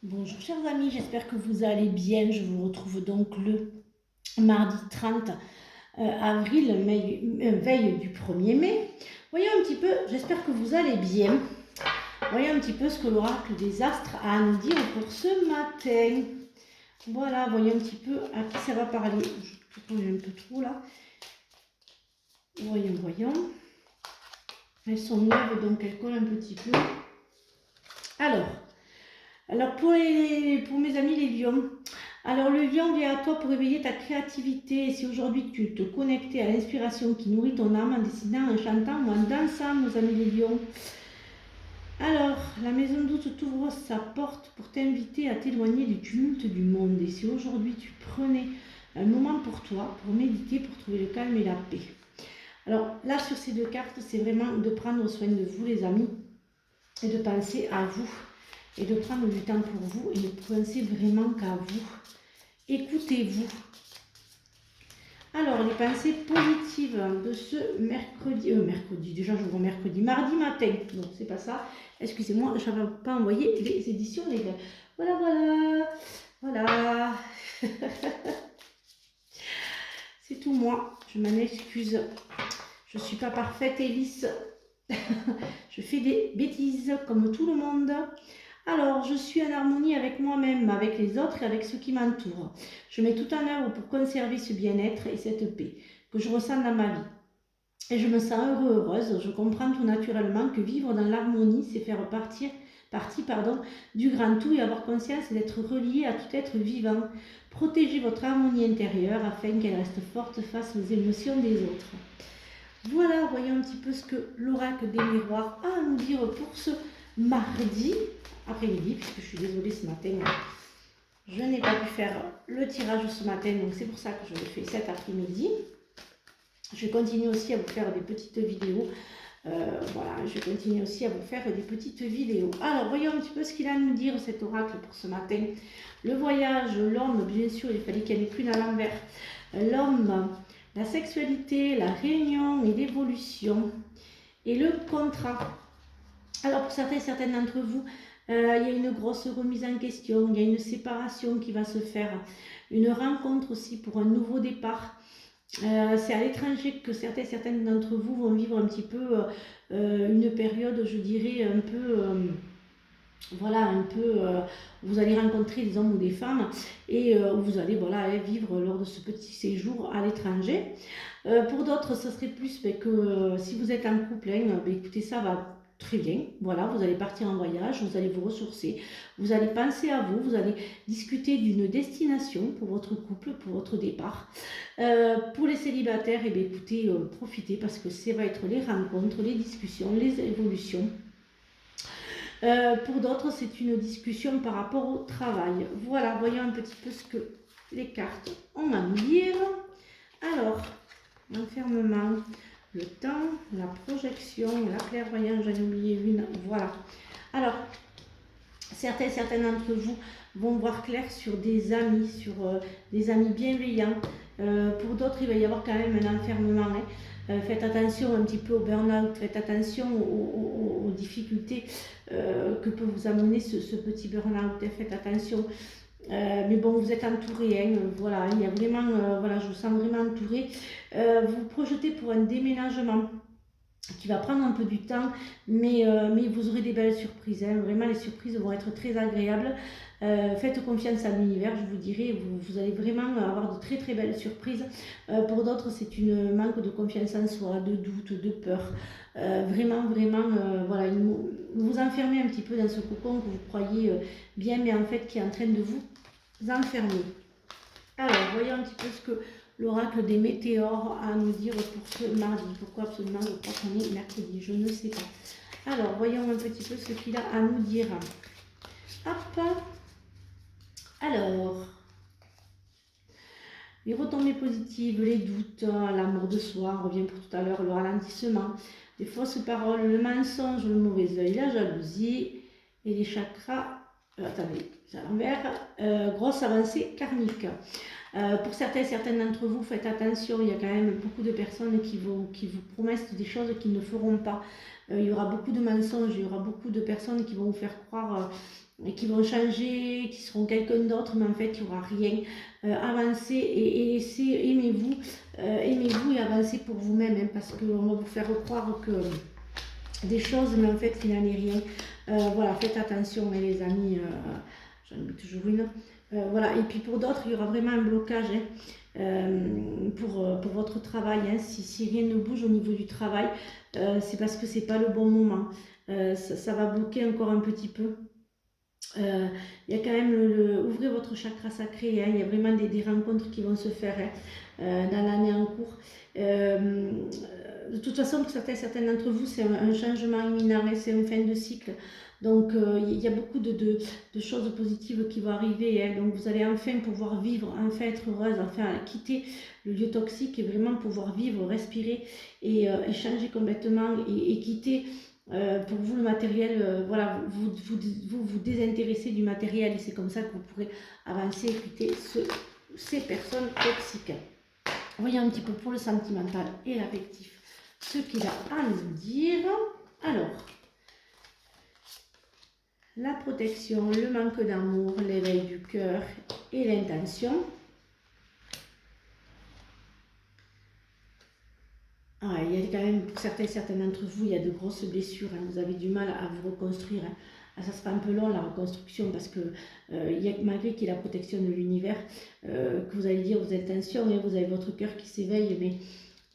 Bonjour chers amis, j'espère que vous allez bien. Je vous retrouve donc le mardi 30 avril, veille du 1er mai. Voyons un petit peu, j'espère que vous allez bien. Voyons un petit peu ce que l'oracle des astres a à nous dire pour ce matin. Voilà, voyons un petit peu à qui ça va parler. Je tourne un peu trop là. Voyons. Elles sont neuves donc elles collent un petit peu. Alors pour mes amis les lions, alors le lion vient à toi pour éveiller ta créativité. Si aujourd'hui tu te connectais à l'inspiration qui nourrit ton âme en dessinant, en chantant ou en dansant, mes amis les lions. Alors, la maison douce t'ouvre sa porte pour t'inviter à t'éloigner du tumulte du monde. Et si aujourd'hui tu prenais un moment pour toi, pour méditer, pour trouver le calme et la paix. Alors là, sur ces deux cartes, c'est vraiment de prendre soin de vous les amis et de penser à vous et de prendre du temps pour vous et ne pensez vraiment qu'à vous. Écoutez-vous. Alors, les pensées positives de ce déjà je vous vois mercredi, mardi matin. Non, c'est pas ça. Excusez-moi, je n'avais pas envoyé les éditions les gars. Voilà. C'est tout moi, je m'en excuse. Je suis pas parfaite et lisse. Je fais des bêtises comme tout le monde. Alors, je suis en harmonie avec moi-même, avec les autres et avec ceux qui m'entourent. Je mets tout en œuvre pour conserver ce bien-être et cette paix que je ressens dans ma vie. Et je me sens heureuse. Je comprends tout naturellement que vivre dans l'harmonie, c'est faire partie du grand tout et avoir conscience d'être relié à tout être vivant. Protégez votre harmonie intérieure afin qu'elle reste forte face aux émotions des autres. Voilà, voyons un petit peu ce que l'oracle des miroirs a à nous dire pour ce mardi après-midi, puisque je suis désolée ce matin, je n'ai pas pu faire le tirage ce matin, donc c'est pour ça que je le fais cet après-midi. Je continue aussi à vous faire des petites vidéos. Voilà, je continue aussi à vous faire des petites vidéos. Alors, voyons un petit peu ce qu'il a à nous dire cet oracle pour ce matin. Le voyage, l'homme, bien sûr, il fallait qu'il y ait plus à l'envers. L'homme, la sexualité, la réunion et l'évolution. Et le contrat. Alors, pour certains d'entre vous, il y a une grosse remise en question, il y a une séparation qui va se faire, une rencontre aussi pour un nouveau départ. C'est à l'étranger que certaines d'entre vous vont vivre un petit peu une période, je dirais, un peu, vous allez rencontrer des hommes ou des femmes et vous allez vivre lors de ce petit séjour à l'étranger. Pour d'autres, ça serait plus que si vous êtes en couple, écoutez, ça va très bien. Voilà, vous allez partir en voyage, vous allez vous ressourcer, vous allez penser à vous, vous allez discuter d'une destination pour votre couple, pour votre départ. Pour les célibataires, écoutez, profitez parce que ça va être les rencontres, les discussions, les évolutions. Pour d'autres, c'est une discussion par rapport au travail. Voilà, voyons un petit peu ce que les cartes ont à nous dire. Alors, l'enfermement, le temps, la projection, la clairvoyance, j'en ai oublié une, voilà. Alors, certains d'entre vous vont voir clair sur des amis bienveillants. Pour d'autres, il va y avoir quand même un enfermement. Faites attention un petit peu au burn-out, faites attention aux difficultés que peut vous amener ce petit burn-out. Faites attention. Mais bon, vous êtes entouré, voilà, il y a vraiment, je vous sens vraiment entouré. Vous projetez pour un déménagement qui va prendre un peu du temps, mais vous aurez des belles surprises. Vraiment, les surprises vont être très agréables. Faites confiance à l'univers, je vous dirai, vous allez vraiment avoir de très très belles surprises. Pour d'autres, c'est une manque de confiance en soi, de doute, de peur. Vraiment, voilà, vous enfermez un petit peu dans ce cocon que vous croyez bien, mais en fait qui est en train de vous enfermer. Alors, voyons un petit peu ce que l'oracle des météores a à nous dire pour ce mardi. Pourquoi absolument je crois qu'on est mercredi, je ne sais pas. Alors, voyons un petit peu ce qu'il a à nous dire. Hop. Alors, les retombées positives, les doutes, l'amour de soi, on revient pour tout à l'heure, le ralentissement, les fausses paroles, le mensonge, le mauvais œil, la jalousie et les chakras. Attendez, c'est à l'envers. Grosse avancée karmique. Pour certains d'entre vous, faites attention, il y a quand même beaucoup de personnes qui vous promettent des choses qu'ils ne feront pas. Il y aura beaucoup de mensonges, il y aura beaucoup de personnes qui vont vous faire croire et qui vont changer, qui seront quelqu'un d'autre, mais en fait, il n'y aura rien. Avancez et laissez, aimez-vous et avancez pour vous-même, hein, parce qu'on va vous faire croire que des choses, mais en fait, il n'en est rien. Voilà, faites attention, hein, les amis, j'en mets toujours une. Voilà, et puis pour d'autres, il y aura vraiment un blocage, hein, pour votre travail, hein. Si rien ne bouge au niveau du travail, c'est parce que c'est pas le bon moment. Ça va bloquer encore un petit peu. Il y a quand même ouvrez votre chakra sacré, hein. Il y a vraiment des rencontres qui vont se faire, hein, dans l'année en cours. De toute façon, pour certains d'entre vous, c'est un changement imminent, hein, c'est une fin de cycle. Donc, il y a beaucoup de choses positives qui vont arriver, hein. Donc, vous allez enfin pouvoir vivre, enfin être heureuse, enfin quitter le lieu toxique et vraiment pouvoir vivre, respirer et changer complètement et quitter pour vous le matériel. Voilà, vous désintéressez du matériel et c'est comme ça que vous pourrez avancer et quitter ces personnes toxiques. Voyons un petit peu pour le sentimental et l'affectif ce qu'il a à nous dire. Alors, la protection, le manque d'amour, l'éveil du cœur et l'intention. Ah, il y a quand même, pour certains d'entre vous, il y a de grosses blessures, hein. Vous avez du mal à vous reconstruire, hein. Ah, ça sera un peu long la reconstruction parce que malgré qu'il y ait la protection de l'univers, que vous allez dire vos intentions, hein, vous avez votre cœur qui s'éveille, mais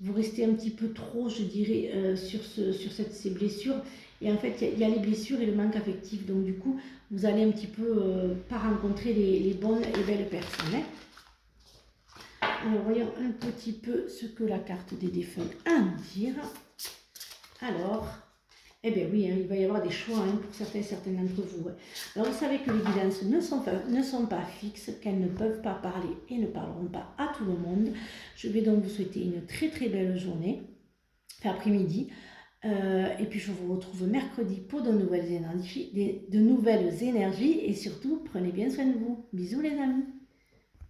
vous restez un petit peu trop, je dirais, sur ces blessures. Et en fait, il y a les blessures et le manque affectif. Donc du coup, vous allez un petit peu pas rencontrer les bonnes et belles personnes, hein. Alors, voyons un petit peu ce que la carte des défunts a à nous dire. Alors, eh bien oui, hein, il va y avoir des choix, hein, pour certains d'entre vous, hein. Alors, vous savez que les guidances ne sont pas fixes, qu'elles ne peuvent pas parler et ne parleront pas à tout le monde. Je vais donc vous souhaiter une très très belle journée, après-midi. Et puis, je vous retrouve mercredi pour de nouvelles énergies et surtout, prenez bien soin de vous. Bisous les amis.